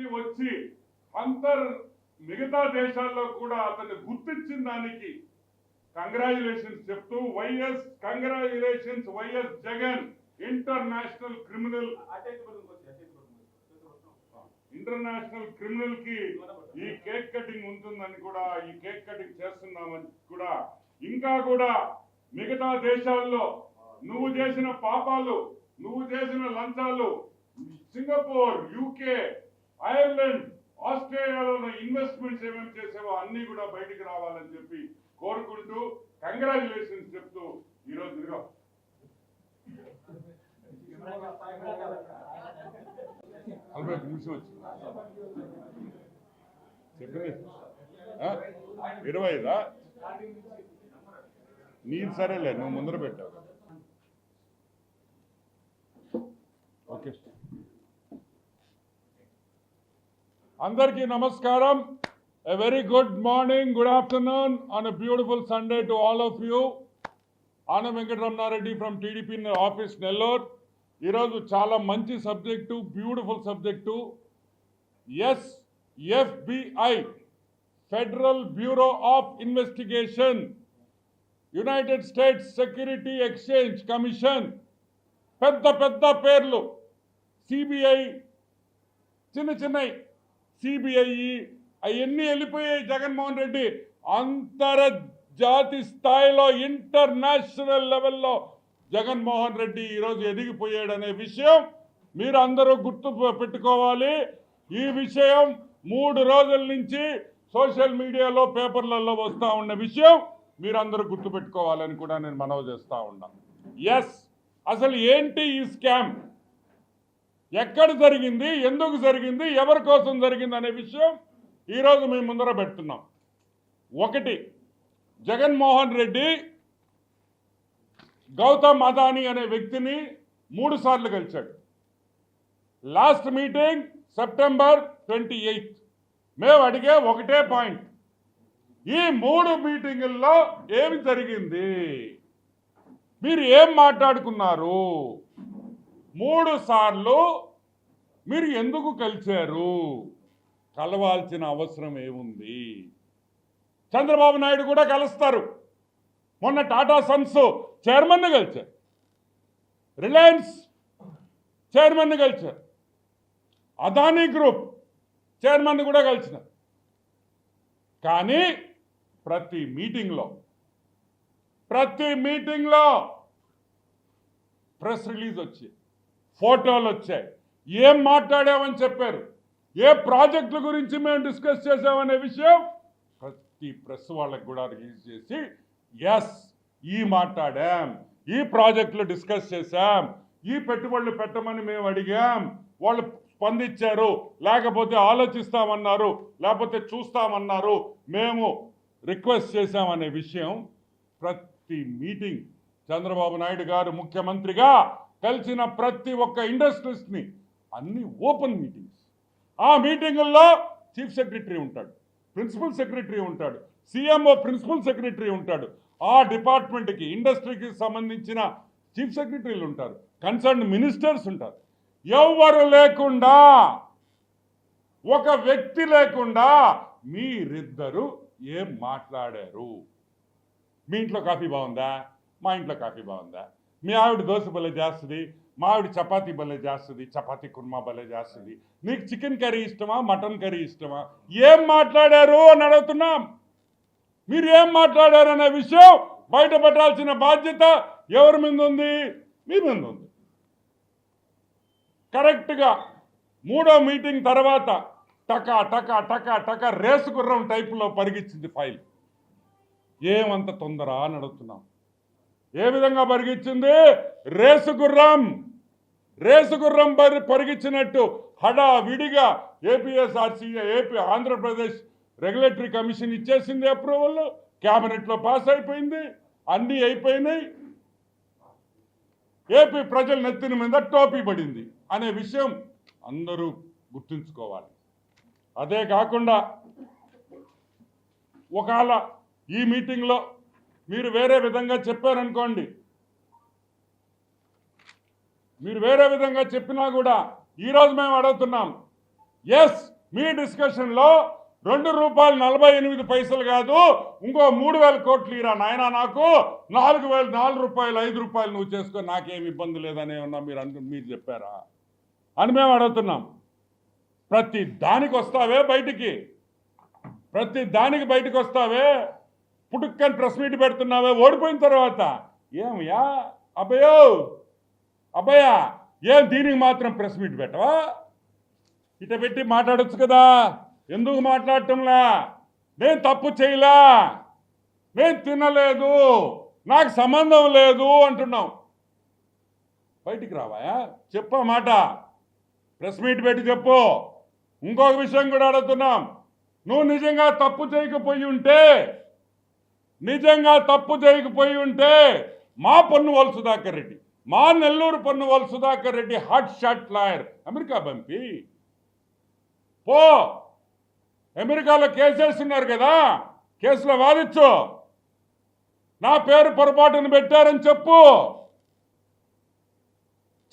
స్థాయికి వచ్చి మిగతా దేశాల్లో కూడా అతన్ని గుర్తించిన దానికి కంగ్రాచులేషన్స్ చెప్తూ congratulations YS Jagan international criminal కి ఈ కేక్ కటింగ్ ఉంటుందని కూడా, ఈ కేక్ కటింగ్ చేస్తున్నామని కూడా, ఇంకా కూడా మిగతా దేశాల్లో నువ్వు చేసిన పాపాలు, నువ్వు చేసిన లంచాలు, సింగపూర్, యూకే, ఐర్లాండ్, ఆస్ట్రేలియాలో ఇన్వెస్ట్మెంట్స్ ఏమేమి చేసావో అన్ని కూడా బయటికి రావాలని చెప్పి కోరుకుంటూ కంగ్రాచులేషన్స్ చెప్తూ ఈరోజు ఇదిగో 40 నిమిషం వచ్చింది చెప్పింది 25 నీది సరేలే, నువ్వు ముందర పెట్టావు. ఓకే, అందరికీ నమస్కారం. A very good morning, good afternoon on a beautiful Sunday to all of you. Anna Venkatramana Reddy from TDP office Nellore. ఈరోజు చాలా మంచి subject, beautiful subject. FBI, federal bureau of investigation, United states security exchange commission, పెద్ద పెద్ద పేర్లు. CBI చిన్న చిన్నవి, CBI అవన్నీ వెళ్ళిపోయాయి. జగన్మోహన్ రెడ్డి అంతర్జాతీయ స్థాయిలో, ఇంటర్నేషనల్ లెవెల్లో జగన్మోహన్ రెడ్డి ఈరోజు ఎదిగిపోయాడనే విషయం మీరు అందరూ గుర్తు పెట్టుకోవాలి. ఈ విషయం 3 రోజుల నుంచి సోషల్ మీడియాలో, పేపర్లలో వస్తూ ఉన్న విషయం మీరందరూ గుర్తుపెట్టుకోవాలని కూడా నేను మనవి చేస్తూ ఉన్నాను. అసలు ఏంటి ఈ స్కామ్, ఎక్కడ జరిగింది, ఎందుకు జరిగింది, ఎవరి కోసం జరిగింది అనే విషయం ఈరోజు మేము ముందర పెడుతున్నాం. 1, జగన్మోహన్ రెడ్డి గౌతమ్ అదానీ అనే వ్యక్తిని 3 సార్లు కలిశాడు. Last meeting September 28. మేము అడిగే ఒకటే పాయింట్, ఈ 3 మీటింగుల్లో ఏమి జరిగింది, మీరు ఏం మాట్లాడుకున్నారు, 3 సార్లు మీరు ఎందుకు కలిశారు, కలవాల్సిన అవసరం ఏముంది? చంద్రబాబు నాయుడు కూడా కలుస్తారు. మొన్న టాటా సన్స్ చైర్మన్ కలిశారు, రిలయన్స్ చైర్మన్ కలిశారు, అదానీ గ్రూప్ చైర్మన్ కూడా కలిసినారు. కానీ ప్రతి మీటింగ్లో ప్రెస్ రిలీజ్ వచ్చాయి, ఫోటోలు వచ్చాయి, ఏం మాట్లాడామని చెప్పారు, ఏ ప్రాజెక్టుల గురించి మేము డిస్కస్ చేసామనే విషయం ప్రతి ప్రెస్ వాళ్ళకి కూడా రిలీజ్ చేసి, ఈ మాట్లాడాం, ఈ ప్రాజెక్టులు డిస్కస్ చేశాం, ఈ పెట్టుబడులు పెట్టమని మేము అడిగాం, వాళ్ళు స్పందించారు, లేకపోతే ఆలోచిస్తామన్నారు, లేకపోతే చూస్తామన్నారు, మేము రిక్వెస్ట్ చేశామనే విషయం ప్రతి మీటింగ్ చంద్రబాబు నాయుడు గారు ముఖ్యమంత్రిగా కలిసిన ప్రతి ఒక్క ఇండస్ట్రీస్ని, అన్ని ఓపెన్ మీటింగ్స్. ఆ మీటింగుల్లో చీఫ్ సెక్రటరీ ఉంటాడు, ప్రిన్సిపల్ సెక్రటరీ ఉంటాడు, సిఎంఓ ప్రిన్సిపల్ సెక్రటరీ ఉంటాడు, ఆ డిపార్ట్మెంట్కి, ఇండస్ట్రీకి సంబంధించిన చీఫ్ సెక్రటరీలు ఉంటారు, కన్సర్న్ మినిస్టర్స్ ఉంటారు. ఎవరు లేకుండా, ఒక వ్యక్తి లేకుండా మీరిద్దరు ఏం మాట్లాడారు? మీ ఇంట్లో కాఫీ బాగుందా? మా ఇంట్లో కాఫీ బాగుందా? మీ ఆవిడ దోశ భలే చేస్తుంది, మా ఆవిడ చపాతీ భలే చేస్తుంది, చపాతీ కుర్మా భలే చేస్తుంది, నీకు చికెన్ కర్రీ ఇష్టమా, మటన్ కర్రీ ఇష్టమా? ఏం మాట్లాడారు అని అడుగుతున్నాం. మీరు ఏం మాట్లాడారనే విషయం బయట పెట్టాల్సిన బాధ్యత ఎవరి మీద ఉంది? మీ మీద ఉంది. కరెక్ట్గా 3వ మీటింగ్ తర్వాత టకా టకా టకా టకా రేసు గుర్రం టైపులో పరిగించింది ఫైల్. ఏమంత తొందర అని అడుగుతున్నాం. ఏ విధంగా పరిగించింది? రేసు గుర్రం పరిగించినట్టు హడావిడిగా ఏపీ ఆంధ్రప్రదేశ్ రెగ్యులేటరీ కమిషన్ ఇచ్చేసింది అప్రూవల్, క్యాబినెట్లో పాస్ అయిపోయింది, అన్నీ అయిపోయినాయి. ఏపీ ప్రజల నెత్తిన మీద టోపీ పడింది అనే విషయం అందరూ గుర్తుంచుకోవాలి. అదే కాకుండా ఒకవేళ ఈ మీటింగ్లో మీరు వేరే విధంగా చెప్పారనుకోండి, మీరు వేరే విధంగా చెప్పినా కూడా ఈరోజు మేము అడుగుతున్నాం, ఎస్, మీ డిస్కషన్లో ₹2.48 కాదు, ఇంకో 3,000 కోట్లు ఇరా నాయన, నాకు 4 రూపాయలు 5 రూపాయలు నువ్వు చేసుకో, నాకేం ఇబ్బంది లేదనే ఉన్నా మీరు చెప్పారా అని మేము అడుగుతున్నాం. ప్రతి దానికి వస్తావే బయటికి, ప్రతి దానికి బయటకు వస్తావే, పుట్టుక్కని ప్రెస్ మీట్ పెడుతున్నావే ఓడిపోయిన తర్వాత. ఏమయ్యా అబ్బయ్యా ఏం దీనికి మాత్రం ప్రెస్ మీట్ పెట్టవా? ఇట పెట్టి మాట్లాడొచ్చు కదా, ఎందుకు మాట్లాడటంలా? నేను తప్పు చేయలా, నేను తినలేదు, నాకు సంబంధం లేదు అంటున్నావు. బయటికి రావాయా? చెప్పా మాట, ప్రెస్ మీట్ పెట్టి చెప్పు. ఇంకొక విషయం కూడా అడుగుతున్నాం, నువ్వు నిజంగా తప్పు చేయకపోయి ఉంటే మా పొన్నువాలు సుధాకర్ రెడ్డి, మా Nellore Ponnavolu Sudhakar Reddy hot shot lawyer America పంపి పో. అమెరికాలో కేసేస్తున్నారు కదా, కేసులో వాదించు, నా పేరు పొరపాటును పెట్టారని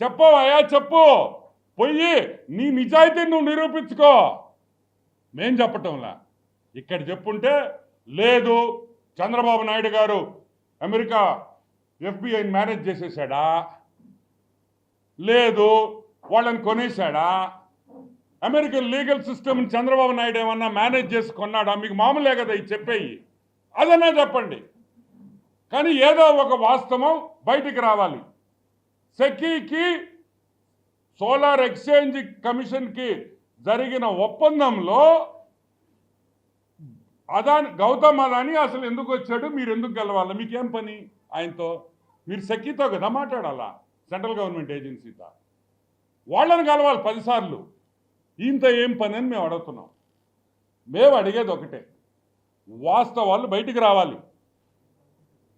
చెప్పవయ్యా, చెప్పు. పోయి నీ నిజాయితీని నువ్వు నిరూపించుకో. మేం చెప్పటంలా, ఇక్కడ చెప్పుంటే లేదు చంద్రబాబు నాయుడు గారు అమెరికా FBI మేనేజ్ చేసేసాడా, లేదు వాళ్ళని కొనేశాడా, American legal system Chandrababu Naidu ఏమన్నా మేనేజ్ చేసి కొన్నాడా? మీకు మామూలే కదా ఇది చెప్పేయి, అదన్నా చెప్పండి. కానీ ఏదో ఒక వాస్తవం బయటికి రావాలి. సెకీకి సోలార్ ఎక్స్చేంజ్ కమిషన్కి జరిగిన ఒప్పందంలో గౌతమ్ అదాని అసలు ఎందుకు వచ్చాడు, మీరు ఎందుకు గెలవాలి, మీకేం పని ఆయనతో? మీరు సెకీతో కదా మాట్లాడాలా, సెంట్రల్ గవర్నమెంట్ ఏజెన్సీతో. వాళ్ళని కలవాలి 10 సార్లు. ఈయనతో ఏం పని అని మేము అడుగుతున్నాం. మేము అడిగేది ఒకటే, వాస్తవాలు బయటికి రావాలి.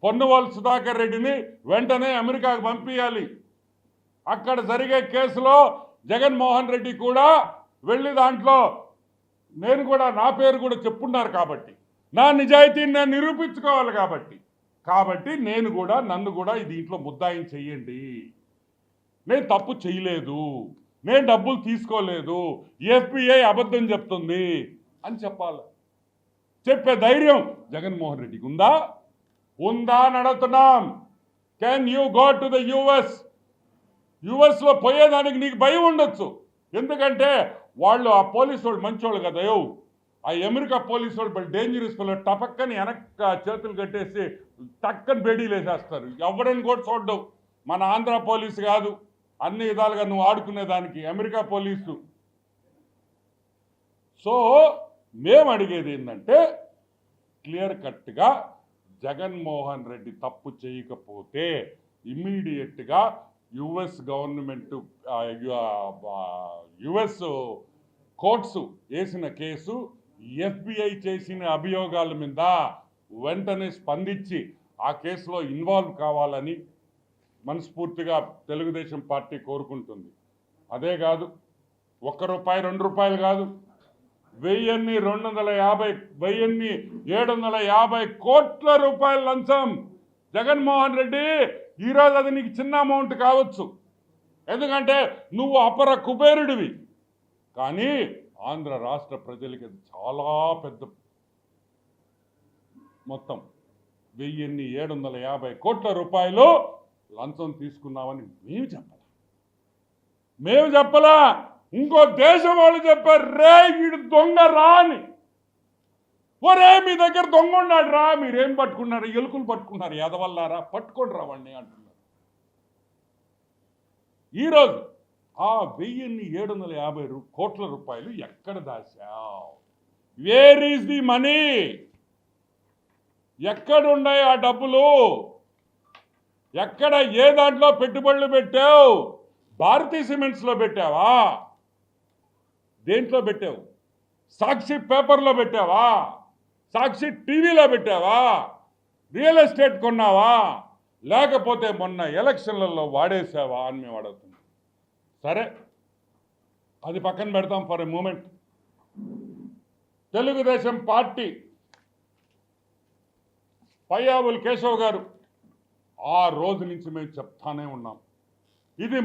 పొన్నువాలు సుధాకర్ రెడ్డిని వెంటనే అమెరికాకు పంపించాలి. అక్కడ జరిగే కేసులో జగన్మోహన్ రెడ్డి కూడా వెళ్ళి దాంట్లో నేను కూడా నా పేరు కూడా చెప్పున్నారు కాబట్టి, నా నిజాయితీని నేను నిరూపించుకోవాలి కాబట్టి నన్ను కూడా దీంట్లో ముద్దాయిని చెయ్యండి, నేను తప్పు చేయలేదు, నేను డబ్బులు తీసుకోలేదు, FBI అబద్ధం చెప్తుంది అని చెప్పాలి. చెప్పే ధైర్యం జగన్మోహన్ రెడ్డికి ఉందా అని అడుగుతున్నాం. Can you go to the యుఎస్లో పోయేదానికి నీకు భయం ఉండొచ్చు, ఎందుకంటే వాళ్ళు ఆ పోలీసు వాళ్ళు మంచోళ్ళు కదా. ఆ అమెరికా పోలీసు వాళ్ళు డేంజరస్ వాళ్ళు, టపక్కని వెనక చేతులు కట్టేసి టక్కని బేడీలు వేసేస్తారు, ఎవడని కూడా చూడవు. మన ఆంధ్ర పోలీసు కాదు, అన్ని విధాలుగా నువ్వు ఆడుకునేదానికి అమెరికా పోలీసు. సో మేము అడిగేది ఏంటంటే, క్లియర్ కట్గా జగన్మోహన్ రెడ్డి తప్పు చేయకపోతే ఇమ్మీడియట్గా యుఎస్ గవర్నమెంట్ యుఎస్ కోర్ట్స్ వేసిన కేసు, FBI చేసిన అభియోగాల మీద వెంటనే స్పందించి ఆ కేసులో ఇన్వాల్వ్ కావాలని మనస్ఫూర్తిగా తెలుగుదేశం పార్టీ కోరుకుంటుంది. అదే కాదు, ₹1 ₹2 కాదు, 750 కోట్ల రూపాయల లంచం. జగన్మోహన్ రెడ్డి ఈరోజు అది నీకు చిన్న అమౌంట్ కావచ్చు, ఎందుకంటే నువ్వు అపర కుబేరుడివి, కానీ ఆంధ్ర రాష్ట్ర ప్రజలకి అది చాలా పెద్ద మొత్తం. 750 కోట్ల రూపాయలు లంచం తీసుకున్నామని మేము చెప్పలా, ఇంకో దేశం వాళ్ళు చెప్పారు, రే వీడు దొంగ రా అని. ఒరే మీ దగ్గర దొంగ ఉన్నాడు రా, మీరేం పట్టుకున్నారు, ఎలుకలు పట్టుకున్నారు, ఎదవల్లారా, పట్టుకొని రావండి అంటున్నారు. ఈరోజు ఆ 750 కోట్ల రూపాయలు ఎక్కడ దాచావు? Where is the money? ఎక్కడున్నాయి ఆ డబ్బులు? ఎక్కడ ఏ దాంట్లో పెట్టుబడులు పెట్టావు? భారతీ సిమెంట్స్లో పెట్టావా? దేంట్లో పెట్టావు? సాక్షి పేపర్లో పెట్టావా? సాక్షి టీవీలో పెట్టావా? రియల్ ఎస్టేట్ కొన్నావా? లేకపోతే మొన్న ఎలక్షన్లలో వాడేసావా అని మేము అడుగుతున్నాం. సరే, అది పక్కన పెడతాం for a moment. Telugudesam party Payyavula Keshav garu ఆ రోజు నుంచి మేము చెప్తానే ఉన్నాం, ఇది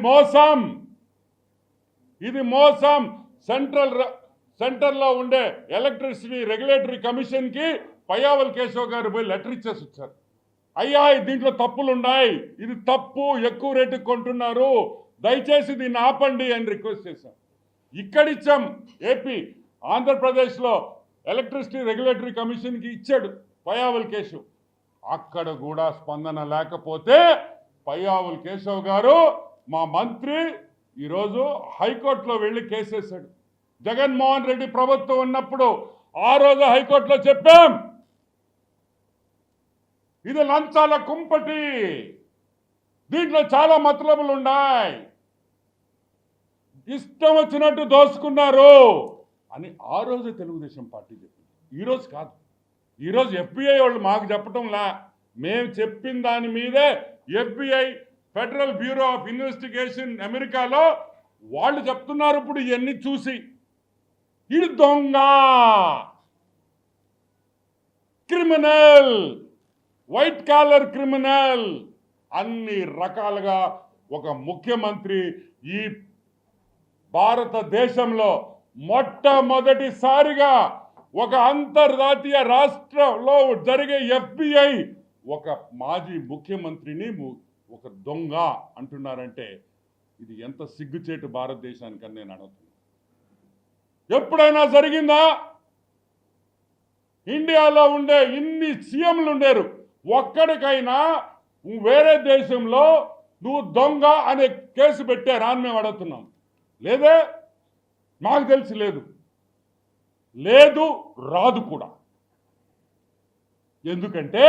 మోసం. సెంట్రల్ సెంటర్లో ఉండే ఎలక్ట్రిసిటీ రెగ్యులేటరీ కమిషన్కి పయ్యావుల కేశవ్ గారు పోయి లెటర్ ఇచ్చేసి వచ్చారు. అయ్యా దీంట్లో తప్పులు ఉన్నాయి, ఇది తప్పు, ఎక్కువ రేటుకి కొంటున్నారు, దయచేసి దీన్ని ఆపండి అని రిక్వెస్ట్ చేశాం. ఇక్కడిచ్చాం ఏపీ, ఆంధ్రప్రదేశ్లో ఎలక్ట్రిసిటీ రెగ్యులేటరీ కమిషన్కి ఇచ్చాడు పయ్యావుల కేశవ్. అక్కడ కూడా స్పందన లేకపోతే పయ్యావుల కేశవ్ గారు మా మంత్రి ఈరోజు హైకోర్టులో వెళ్ళి కేసేశాడు. జగన్మోహన్ రెడ్డి ప్రభుత్వం ఉన్నప్పుడు ఆ రోజు హైకోర్టులో చెప్పాం, ఇది లంచాల కుంపటి, దీంట్లో చాలా మతలబులు ఉన్నాయి, ఇష్టం వచ్చినట్టు దోసుకున్నారు అని ఆ రోజు తెలుగుదేశం పార్టీ చెప్పింది. ఈరోజు కాదు. ఈరోజు FBI వాళ్ళు మాకు చెప్పటంలా, మేము చెప్పిన దాని మీదే FBI federal bureau of investigation అమెరికాలో వాళ్ళు చెప్తున్నారు. ఇప్పుడు ఇవన్నీ చూసి ఇది దొంగ, క్రిమినల్, వైట్ కాలర్ క్రిమినల్, అన్ని రకాలుగా ఒక ముఖ్యమంత్రి ఈ భారతదేశంలో మొట్టమొదటిసారిగా ఒక అంతర్జాతీయ రాష్ట్రంలో జరిగే FBI ఒక మాజీ ముఖ్యమంత్రిని ఒక దొంగ అంటున్నారంటే ఇది ఎంత సిగ్గుచేటు భారతదేశానికని నేను అడుగుతున్నాను. ఎప్పుడైనా జరిగిందా? ఇండియాలో ఉండే ఇన్ని సీఎంలు ఉండేరు, ఒక్కడికైనా వేరే దేశంలో నువ్వు దొంగ అనే కేసు పెట్టారా అని మేము అడుగుతున్నాం. లేదే, మాకు తెలిసి లేదు, లేదు, రాదు కూడా. ఎందుకంటే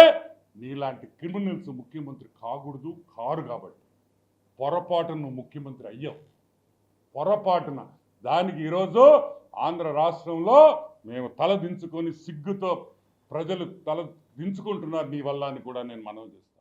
నీలాంటి క్రిమినల్స్ ముఖ్యమంత్రి కాకూడదు, కారు కాబట్టి పొరపాటున నువ్వు ముఖ్యమంత్రి అయ్యావు, పొరపాటున. దానికి ఈరోజు ఆంధ్ర రాష్ట్రంలో మేము తల దించుకొని సిగ్గుతో ప్రజలు తల దించుకుంటున్నారు నీ వల్ల అని కూడా నేను మనవి చేస్తాను.